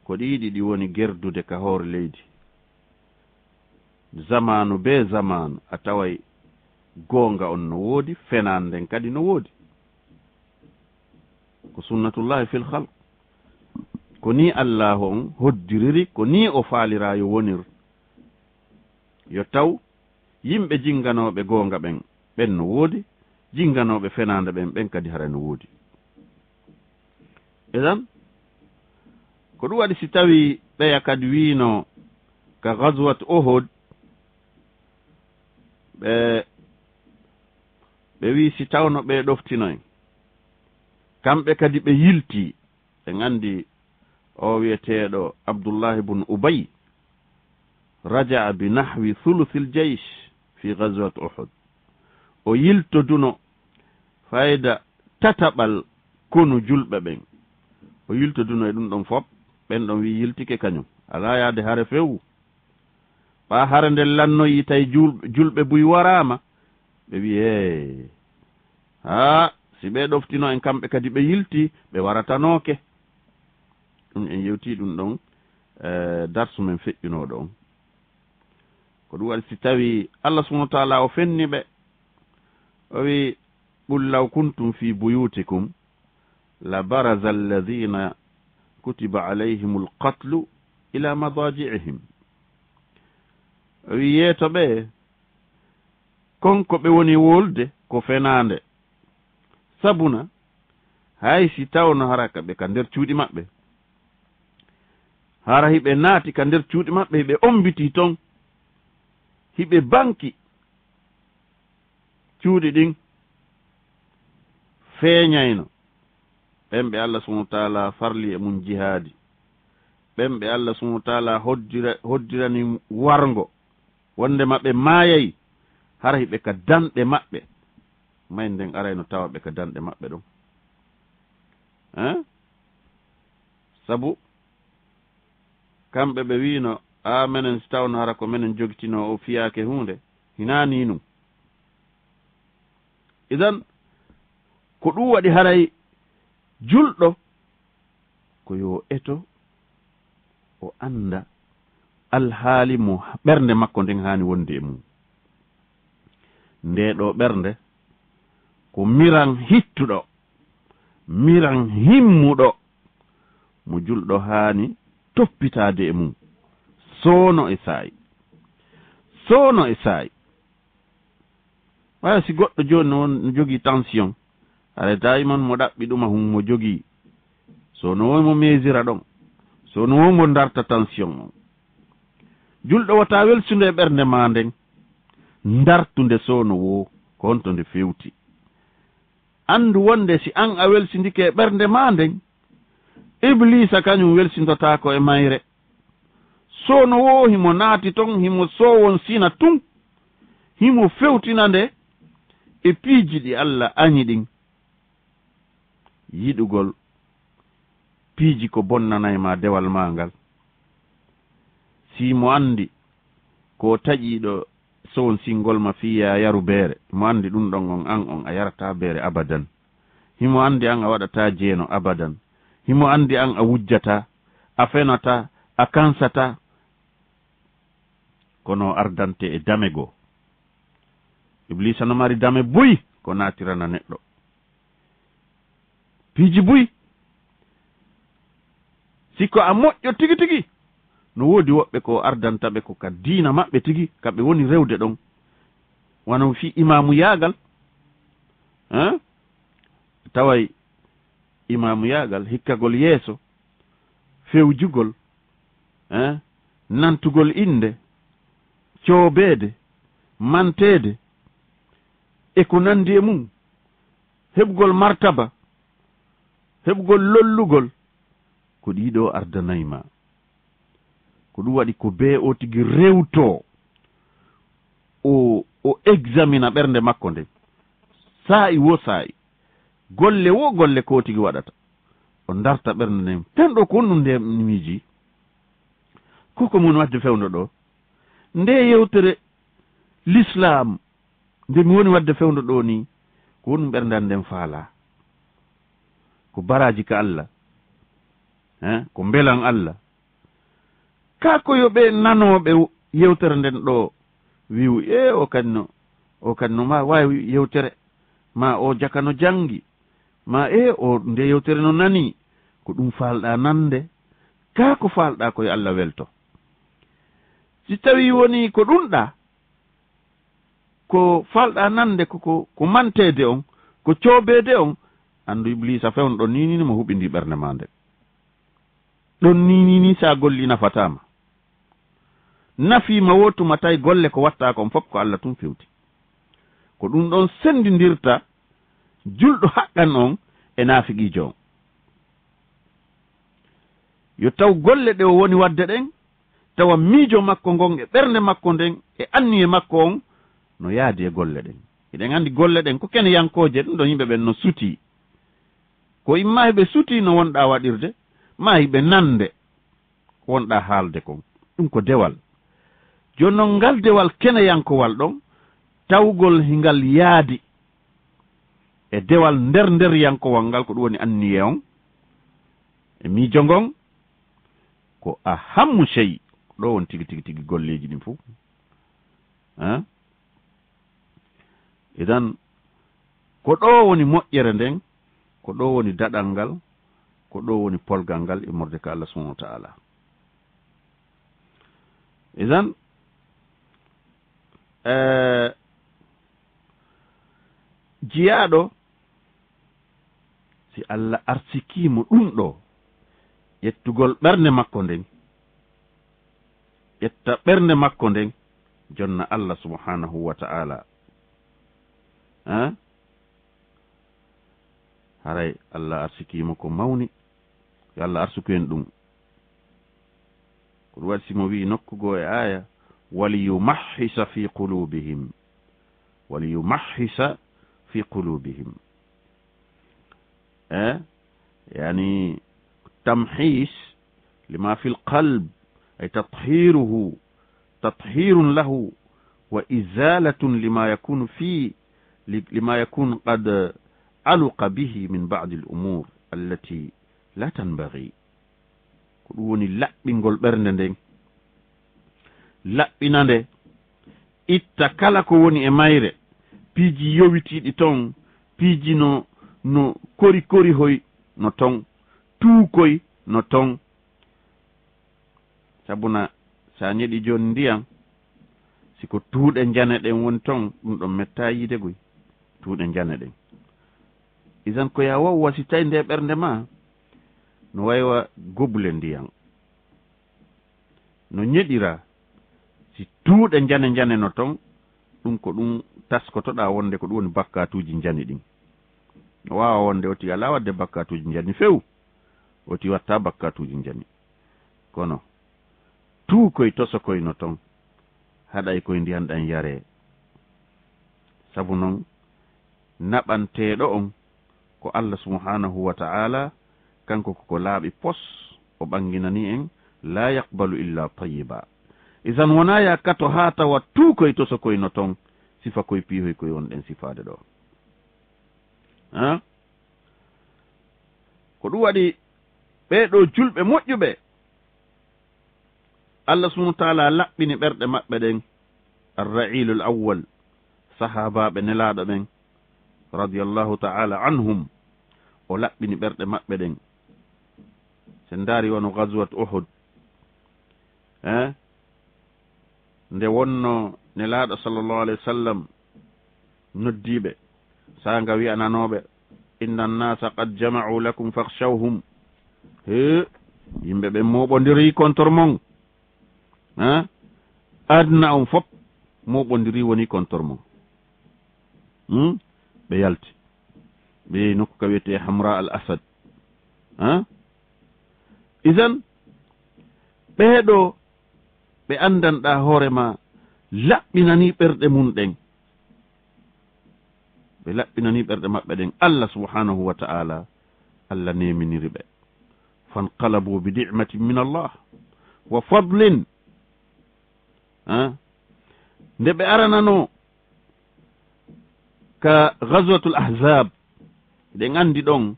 ko ɗiɗi ɗi woni gerdude ka hoore leydi zamanu be zamanu a taway goonga on no woodi fenanden kadi no woodi ko sunnatullahi fil halq ko ni allahu on hoddiriri ko ni o faalira yo wonir yo taw yimɓe jinganoɓe goonga ɓen no woodi jinganoɓe fenande ɓen kadi hara no woodi edan ko ɗum waɗi si tawi ɓeya kadi wiino ka gazwat Uhud ɓe wi si tawno ɓe ɗoftinoy kamɓe kadi ɓe yilti en andi o wiyeteɗo Abdullah ibn Ubay raja'a bi nahwi thuluthil jaysh fi ghazwat Uhud o yiltoduno fayda tataɓal konu julɓe ɓen o yiltoduno e ɗum ɗon fop ɓen ɗon wi yiltike kañum ala yaade hare fewu ɓa hare nde lannoyi tawi julɓe buy warama ɓe wi ha si ɓe ɗoftino en kamɓe kadi ɓe yilti ɓe waratanoke ɗum en yewti ɗum ɗon darsu men feƴƴunoɗo on ko ɗum waɗi si tawi Allah subhanahu wa ta'ala o fenni ɓe o wi qul law kuntum fi buyutikum la baraza alladhina kutiba alayhim alqatlu ila madaji'ihim o wi yeeto ɓe konko ɓe woni wolde ko fenande sabuna hay si tawno hara kaɓe ka nder cuuɗi maɓɓe hara hiɓe naati ka nder cuuɗi maɓɓe hiɓe ombiti ton hiɓe banki cuuɗi ɗin feeñayno ɓen ɓe Allah subhanahu wa ta'ala farli e mum jihaadi ɓen ɓe Allah subhanahu wa ta'ala hoddirani wargo wonde maɓɓe maayayi hara hiɓe ka danɗe maɓɓe may nden arayno tawa ɓe ka danɗe maɓɓe ɗon sabu kamɓe ɓe wino a menen si tawno hara ko menen jogitino o fiyake hunde hinani num idan ko ɗum waɗi haray julɗo ko yo eto o anda alhaali mo ɓernde makko nden hani wonde e mum nde ɗo ɓernde ko miran hittuɗo miran himmuɗo mo julɗo hani toppitade e mum soono e saayi waya si goɗɗo joni no jogii tension hare dayiman mo ɗaɓɓi ɗuma hum mo jogii so no womo mesira ɗon so no womo darta tension on julɗo wata welsude e ɓernde ma nden dartunde soono wo ko honto nde fewti andu wonde si an a welsindike e ɓernde ma nden iblisa kañum welsindotako e mayre soono wo himo naati ton himo sowon sina tun himo fewtina nde e piiji ɗi Allah añi ɗin yiɗugol piiji ko bonnanayma dewal ma ngal si mo andi ko taƴiɗo sowon singol ma fiya yaru beere mo andi ɗum ɗon on a yarata beere abadan himo andi an a waɗata jeeno abadan himo andi an a wujjata a fenata a kansata kono ardante e dame goo iblisa no mari dame buy ko natirana neɗɗo piiji buy sikko a moƴƴo tigi tigi no woodi woɓɓe ko ardantaɓe ko ka diina maɓɓe tigi kamɓe woni rewde ɗon wano fi imamu yaagal taway imamu yaagal hikkagol yeeso fewjugol nantugol inde coobeede mantede e ko nandi e mum heɓgol martaba heɓgol lollugol ko ɗiɗo ardanayma ko ɗum waɗi ko bee o tigi rewto o examina ɓernde makko nde saa'i wo saa'i golle wo golle ko tigi waɗata o darta ɓernde nden ten ɗo ko honɗum nde miiji koko mun wadde fewndo ɗo nde yewtere l'islam nde mi woni wadde fewndo ɗo ni ko honɗum ɓerndan nden faala ko baraji ka Allah ko belan Allah kako yo ɓe nanoɓe yewtere nden ɗo wiwu o kanno ma wawi yewtere ma o jakano jangi ma o nde yewtere no nani ko ɗum falɗa nande kako falɗa koye Allah welto si tawi woni ko ɗumɗa ko falɗa nande ko mantede on ko coobede on andu iblisa fewno ɗon ninini mo huɓindi ɓernde ma nde ɗon ninini sa golli nafatama nafima wotuma tawi golle ko watta kon fof ko Allah tum fewti ko ɗum ɗon sendidirta julɗo haqqan on e naafiqijo on yo taw golle ɗe o woni wadde ɗen tawa miijo makko ngon e ɓernde makko nden e anniye makko on no yaadi e golle ɗen. eɗen anndi golle ɗen ko kene yankooje ɗum ɗo yimɓe ɓen no sutii ko imma heɓe sutii no wonɗaa waɗirde ma hiɓe nande ko wonɗaa haalde kon ɗum ko dewal. jooni noon ngal dewal kene yankowal ɗon tawgol hingal yaadi e dewal nder yankowal ngal ko ɗum woni anniye on e miijo ngon ko a hammu sey ɗo won tigi golleji ɗin fof idan ko ɗo woni moƴƴere nden ko ɗo woni daɗal ngal ko ɗo woni polgal ngal e morde ka Allah subhanahu wa ta'ala. idan jiyaaɗo si Allah arsikimo ɗum ɗo ƴettugol ɓernde makko nden ƴetta ɓernde makko nden jonna Allah subhanahu wa ta'ala haray Allah arsikimo ko mawni yo Allah arsuku en ɗum ko ɗum waɗi simo wi nokkugo e aya waliyumahhisa fi qulubihim waliyumahhisa fi qulubihim يعني تمحيص لما في القلب أي تطهير له وإزالة لما يكون قد علق به من بعض الأمور التي لا تنبغي كوني لأبنغول برندن لأبنان إتكالك وني إماير بيجي يويتي إتون بيجي no kori hoy no ton tuukoy no ton sabuna sa ñeɗi joni ndiyam siko tuuɗe jane ɗen woni ton ɗum ɗon metta yiide goy tuuɗe jane ɗen isan ko ya waw wasi tawi nde ɓernde ma no waywa gobule ndiyam no ñeɗira si tuuɗe jane no ton ɗum ko ɗum taskotoɗa wonde ko ɗum woni bakkatuji jani ɗin no wawa wonde oti ala wadde bakkatuji jani few oti watta bakkatuji jani kono tuu koye toso koye no ton haɗay koye ndiyan ɗan yare sabu noon naɓanteɗo on ko Allah subhanahu wa ta'ala kanko koko laaɓi pos o ɓanginani en la yaqbalu illa tayiba isan wona ya kato ha tawa tuu koye toso koye no ton sifa koye piihoy koye wonɗen sifade ɗo ko ɗum waɗi ɓeɗo julɓe moƴƴuɓe Allah subhanahu wa ta'ala laɓɓini ɓerɗe maɓɓe ɗen arra'ilul awwal sahabaɓe nelaɗo ɓen radiyallahu ta'ala anhum o laɓɓini ɓerɗe maɓɓe ɗen sen daari wono ghazwat Uhud nde wonno nelaɗo sallallahu alayhi wa sallam noddiɓe sanga wi'ananoɓe inna annasa qad jama'u lakum fakhshawhum yimɓe ɓe moɓodiri contre mon adna on fop moɓodiri woni contre mon ɓe yalti ɓe nokku ka wiyete hamra al asad isan ɓeeɗo ɓe andanɗa hoorema laɓɓinani ɓerɗe mum ɗen ɓe laɓɓinani ɓerɗe maɓɓe ɗen Allah subhanahu wa ta'ala Allah neminiri ɓe fanqalabu bi ni'matin min Allah wa fadlin nde ɓe aranano ka ghazwatul ahzab ɗen andi ɗon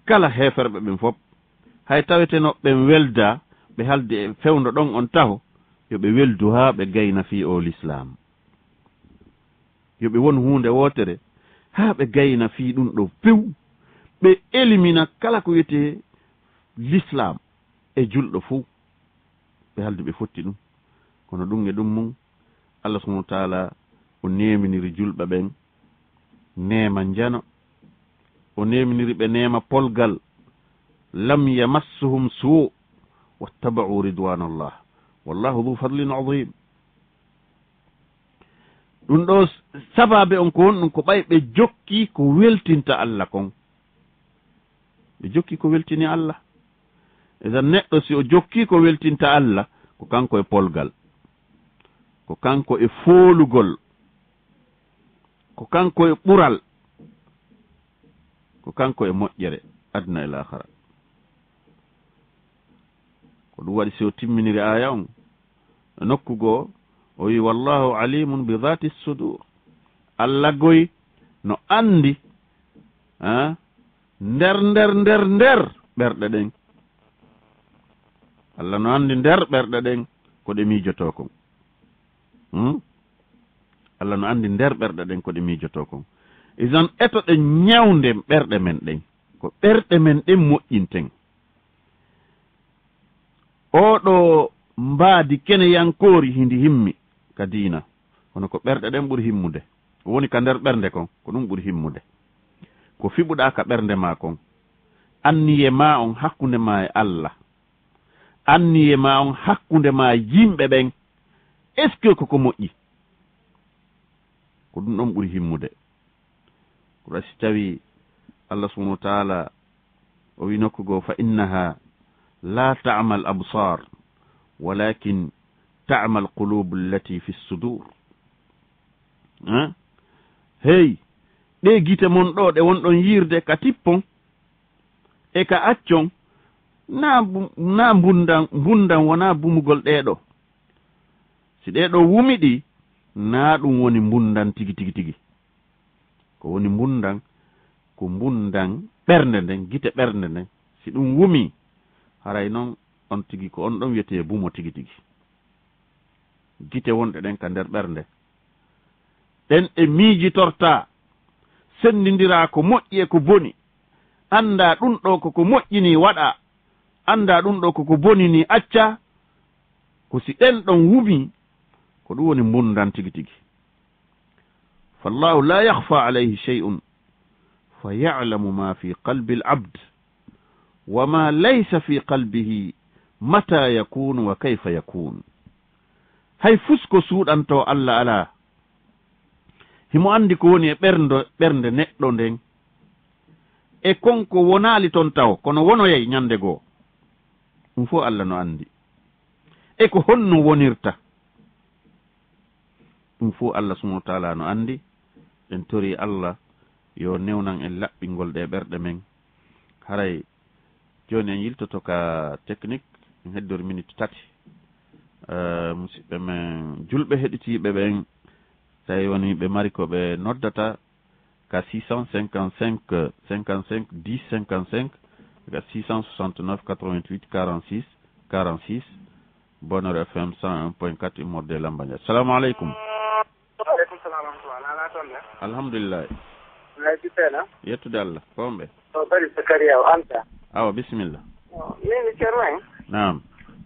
kala heferɓe ɓen fop hay taweteno ɓen welda ɓe halde e fewndo ɗon on taho yo ɓe weldu ha ɓe gayna fi o l'islam yo ɓe won hunde wotere ha ɓe gayna fi ɗum ɗo few ɓe élimina kala ko wiyete l'islam e julɗo fou ɓe halde ɓe fotti ɗum kono ɗum e ɗum mum Allah subhanahu wa ta'ala o neminiri julɓe ɓen nema jano o neminiri ɓe nema polgal lam yamassuhum suu wattaba'u ridwanallah wallahu dhu fadlin azim ɗum ɗo sababe on ko won ɗum ko ɓay ɓe jokki ko weltinta Allah kon ɓe jokki ko weltini Allah eden neɗɗo si o jokki ko weltinta Allah ko kanko e polgal ko kanko e foolugol ko kanko e ɓural ko kanko e moƴƴere adna e lahara ko ɗum waɗi si o timminiri aya on nokkugo o wi wallahu alimun bi dhati sudur Allah goy no andi nder ɓerɗe ɗen Allah no andi nder ɓerɗe ɗen ko ɗe miijoto kon Allah no andi nder ɓerɗe ɗen ko ɗe miijoto kon isan eto ɗe ñawde ɓerɗe men ɗen ko ɓerɗe men ɗen moƴƴinten oɗo mbaadi kene yankori hindi himmi ka diina kono ko ɓerɗe ɗen ɓuri himmude woni ka nder ɓernde kon ko ɗum ɓuri himmude ko fiɓuɗa ka ɓernde ma kon anniye ma on hakkunde ma e Allah anniye ma on hakkunde ma yimɓe ɓen est ce que koko moƴƴi ko ɗum ɗon ɓuri himmude ko rasi tawi Allah subhanahu wa taala o wi nokkugo fa innaha la ta'ma al absar walakin ta'ma al qulub allati fi sudur hey ɗe gite mon ɗo ɗe wonɗon yirde ka tippon e ka accon na bundan wona bumugol ɗeɗo si ɗeɗo wumi ɗi na ɗum woni bundan tigi ko woni bundan ko bundan ɓernde nden gite ɓernde nden si ɗum wumi haray noon on tigi ko on ɗon wiyete bumo tigi gite wonɗe ɗen ka nder ɓernde ɗen e miijitorta sendindira ko moƴƴi e ko boni anda ɗum ɗo koko moƴƴini waɗa anda ɗum ɗo koko bonini acca ko si ɗen ɗon wumi ko ɗum woni bundan tigi fallahu la yakhfa alayhi shay'un fa ya'lamu ma fi qalbi al-'abd wa ma laysa fi qalbihi mata yakunu wa kayfa yakun hay fusko suuɗanto Allah ala himo andi ko woni e ɓernde neɗɗo nden e konko wonali toon taw kono wonoyey ñande goo ɗum fof Allah no andi e ko honno wonirta ɗum fof Allah subhanahu wa taala no andi en tori Allah yo newnan en laɓɓingol ɗe ɓerɗe men haray joni en yiltoto ka technique en heddori minute 3 musidɓe men julɓe heɗitiɓe ɓen tawi woni ɓe mari ko ɓe noddata ka 655 55 10 55 ka 669 88 46 46 Bonheur FM 101.4 Immorde Lambadia. Assalamu aleykum. Aleykum salam wa rahmatullah. Alhamdulillah. Leydi Sena. Yettude Allah komɓe. O bari Zakariya o Anta. Awa bisimilla. Min ceerno en. Naam.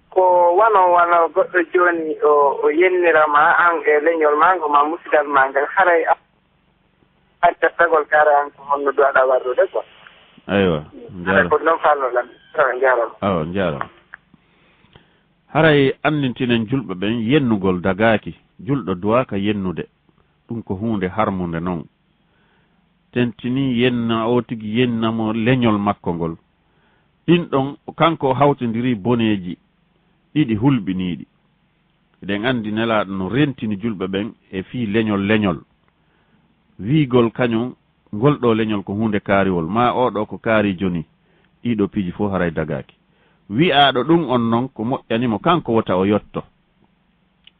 Ko wano goɗɗo joni o yennirama an e leñol ma ngo ma musidal ma ngal haray a tattagol kare an ko honno duwaɗa warrude quoi. Aywa ko noon falnoɗan jarama. Awa jarama. Haray andintinen julɓe ɓen yennugol dagaki julɗo duwaka yennude ɗum ko hunde harmude noon tentini yenna o tigi yennamo leñol makko ngol ɗin ɗon kanko hawtodiri boneji ɗiɗi hulɓiniɗi eɗen andi nelaɗo no rentini julɓe ɓen e fii leñol wiigol kañum ngolɗo leñol ko hunde kaariwol ma oɗo ko kaari joni ɗiɗo piiji fof haray dagaki wi'aɗo ɗum on noon ko moƴƴanimo kanko wota o yotto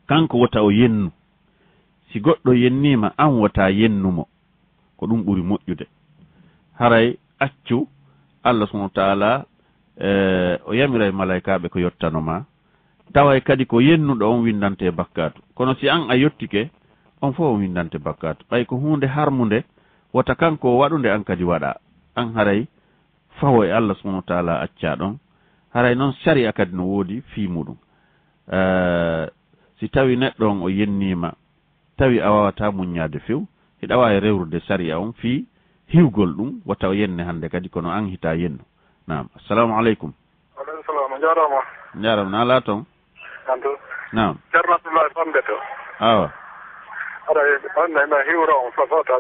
kanko wota o yennu si goɗɗo yennima an wota yennumo ko ɗum ɓuri moƴƴude haray accu Allah subhanahu wa taala o yamira malaikaɓe ko yottanoma taway kadi ko yennuɗo on windante bakkatu kono si an a yottike on fof o windante bakkatu ɓay ko hunde harmude wota kanko waɗude an kadi waɗa an haray fawo e Allah subhanahu wa taala acca ɗon haray noon sharia kadi no woodi fiimuɗum si tawi neɗɗo on o yennima tawi a wawata muññade few hiɗa wawi rewrude sharia on fii hiwgol ɗum wata o yenne hande kadi kono an hita yennu naam assalamu aleykum. Aleykum salam jarama. Jarama na ala toon. Antu. Naam. Ceerno Abdoulaye Fambe to. Awa. Aɗa on nayma hiwra on fasota.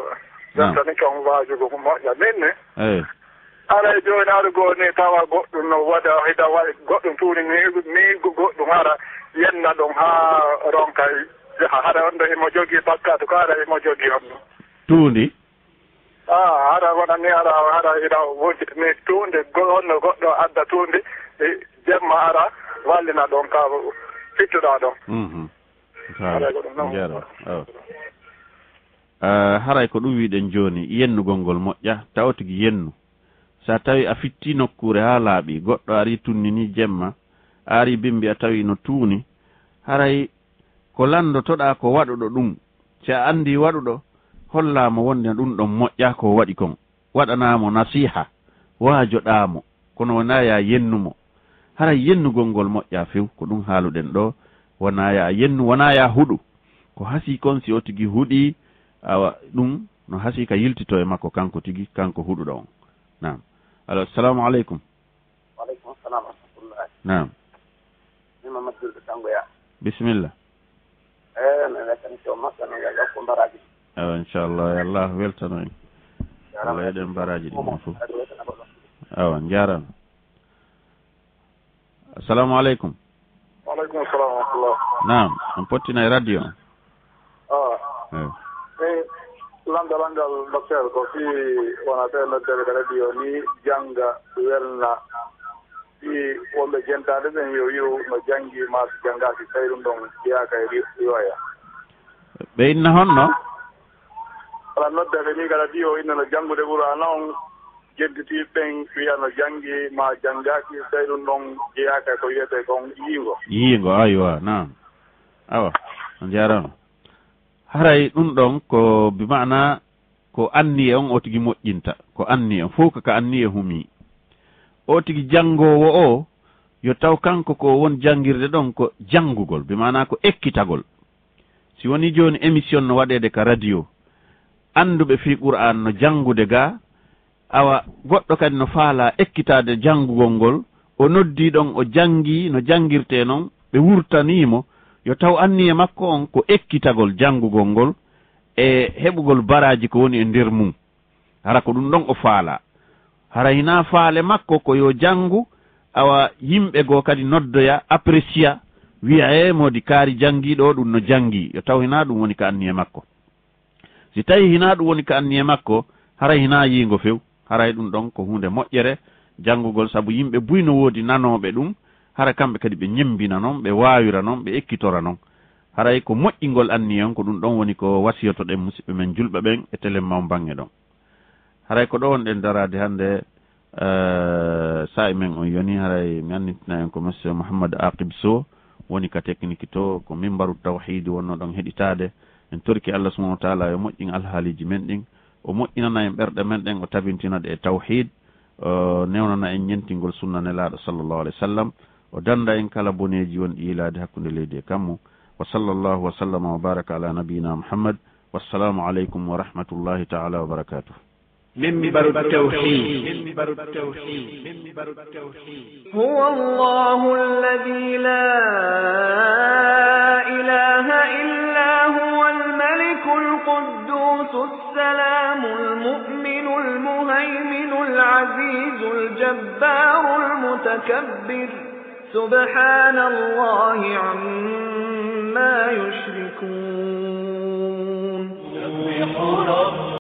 Jantani kam waajugo ko moƴƴa min ne. Eyi. ara joni aɗa goo ni tawa goɗɗum no waɗa hida waɗi goɗɗum tuuni ni goɗɗum ara yenna ɗum ha ronka jaha haɗa on ɗo imo jogii bakkatu ko aɗa imo jogii on ɗum tuundi haɗa wona ni haɗa hida wodi ni tuunde honno goɗɗo adda tuunde jemma ara wallina ɗon ka fittuɗa ɗon jara haray ko ɗum wiɗen joni yennugol ngol moƴƴa taw tigi yennu sa tawi a fitti nokkure ha laaɓi goɗɗo ari tunnini jemma ari bimbi a tawi no tuuni haray ko landotoɗa ko waɗuɗo ɗum si a andi waɗuɗo hollamo wonde ɗum ɗon moƴƴa ko waɗi kon waɗanamo nasiha waajoɗamo kono wona ya yennumo haray yennugol ngol moƴƴa few ko ɗum haaluɗen ɗo wona ya yennu wona ya huɗu ko hasi kon si o tigi huɗi awa ɗum no hasi ka yiltito e makko kanko tigi kanko huɗuɗo on nam alo assalamu aleykum waaleykum assalam wa rahmatullah nam mi mamadou julde tangoya bisimilla mi wettani to makka no ya ko mbaraji awa inchallah allah weltano en allah eɗen mbaraji ɗi fof awa jarama assalamu aleykum waaleykum assalam wa rahmatullah nam on pottina e radio on landalangal docteur ko fi wonate noddere ka radio ni janga welna fi wonɓe jentade ɓen yo yiw no jangi ma jangaki tawi ɗum ɗon jeyaka e riyoya ɓe inna honno ala noddere ni ka radio inna no jangude ɓurana on jedditi ɓen wiya no jangi ma jangaki tawi ɗum ɗon jeyaka ko wiyete kon yiingo aywa nam awa on jarama haray ɗum ɗon ko bimana ko anni e on o tigi moƴƴinta ko anni en fof ko anni e humi o tigi jangowo o yo taw kanko ko won jangirde ɗon ko jangugol bimana ko ekkitagol si woni joni émission no waɗede ka radio anduɓe fi qur'an no jangude ga awa goɗɗo kadi no faala ekkitade jangugol ngol o noddi ɗon o jangi no jangirte noon ɓe wurtanimo yo taw anni e makko on ko ekkitagol jangugol ngol e heɓugol baraji ko woni e nder mum hara ko ɗum ɗon o faala hara hina faale makko ko yo jangu awa yimɓe goo kadi noddoya apprécia wiya e modi kaari jangiɗo ɗum no jangi yo taw hina ɗum woni ko anni e makko si tawi hina ɗum woni ko anni e makko hara hina yiingo few haray ɗum ɗon ko hunde moƴƴere jangugol saabu yimɓe buyno woodi nanoɓe ɗum hara kamɓe kadi ɓe ñembina noon ɓe wawira noon ɓe ekkitora noon haray ko moƴƴingol anni on ko ɗum ɗon woni ko wasiyotoɗen musidɓe men julɓe ɓen e télémaw bange ɗon haray ko ɗo wonɗen darade hannde sa'i men on yoni haray mi annitina en ko monsieur Mouhamadou Aqib Sow woni ka technique to ko mimbaru tawhid wonno ɗon heɗitade en torki Allah subhanahu wa taala yo moƴƴin alhaaliji men ɗin o moƴƴinana en ɓerɗe men ɗen o tabintinade e tawhid o newnana en ñentingol sunna nelaɗo sallllahu alayhi wa sallam o danda en kala boneji wonɗi yiilade hakkude leydi e kammu wa sallllahu wa sallama wa baraka ala nabiyina Muhammad wassalamu aleykum wa rahmatullahi taala wa barakatuh منبر التوحيد هو الله الذي لا إله إلا هو الملك القدوس السلام المؤمن المهيمن العزيز الجبار المتكبر سبحان الله عما يشركون